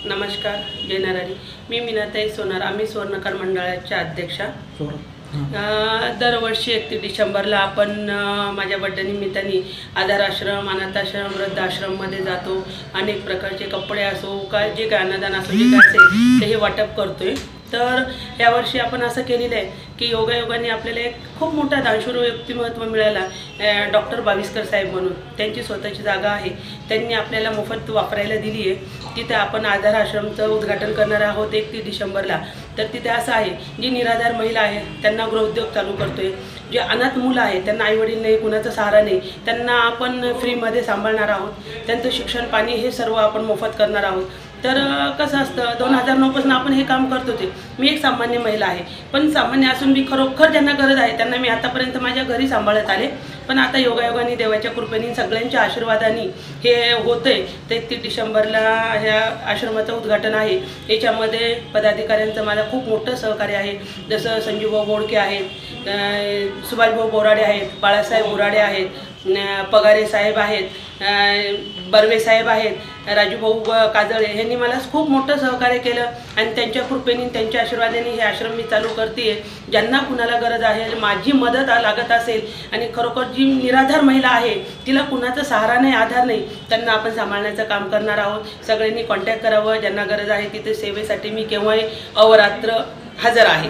नमस्कार, जय नरारी। मी मीनाताई सोनार, आम्ही स्वर्णकार मंडळाच्या अध्यक्षा। दरवर्षी 31 डिसेंबरला आपण माझ्या बर्थडे निमित्ताने आधार आश्रम, अनाथ आश्रम, वृद्ध आश्रममध्ये जातो। अनेक प्रकारचे कपडे असो का जे काय अन्नदान असो जे काय असेल ते हे वाटप करतोय। तर यावर्षी आपण असं केलेलं आहे की योगायोगाने आपल्याला एक खूप मोठा दानशूर व्यक्तिमत्व मिळाला, डॉक्टर बाविस्कर साहेब म्हणून। त्यांची स्वतःची जागा आहे, त्यांनी आपल्याला मोफत वापरायला दिली आहे। तिथे आपण आधार आश्रमचं उद्घाटन करणार आहोत 31 डिसेंबरला। तर तिथे असं आहे, जी निराधार महिला आहे त्यांना गृहोद्योग चालू करतोय, जे अनाथ मुलं आहे त्यांना आईवडील नाही, कुणाचा सहारा नाही, त्यांना आपण फ्रीमध्ये सांभाळणार आहोत। त्यांचं शिक्षण पाणी हे सर्व आपण मोफत करणार आहोत। तर कसं असतं, 2009 पासून आपण हे काम करत होते। मी एक सामान्य महिला आहे, पण सामान्य असून मी खरोखर ज्यांना गरज आहे त्यांना मी आतापर्यंत माझ्या घरी सांभाळत आले। पण आता योगायोगाने, देवाच्या कृपेने, सगळ्यांच्या आशीर्वादाने हे होतंय। 31 डिसेंबरला ह्या आश्रमाचं उद्घाटन आहे। याच्यामध्ये पदाधिकाऱ्यांचं मला खूप मोठं सहकार्य आहे। जसं संजीवभाऊ बोडके आहेत, सुभाषभाऊ बोराडे आहेत, बाळासाहेब बोराडे आहेत, पगारे साहेब आहेत, बर्वे साहेब आहेत, राजूभाऊ काजळे यांनी मला खूप मोठं सहकार्य केलं। आणि त्यांच्या कृपेने, त्यांच्या आशीर्वादाने हे आश्रम मी चालू करते। ज्यांना कुणाला गरज आहे, माझी मदत लागत असेल आणि खरोखर जी निराधार महिला आहे तिला कुणाचा सहारा नाही, आधार नाही, त्यांना आपण सांभाळण्याचं काम करणार आहोत। सगळ्यांनी कॉन्टॅक्ट करावं, ज्यांना गरज आहे तिथे सेवेसाठी मी केव्हाही अवरात्र हजर आहे।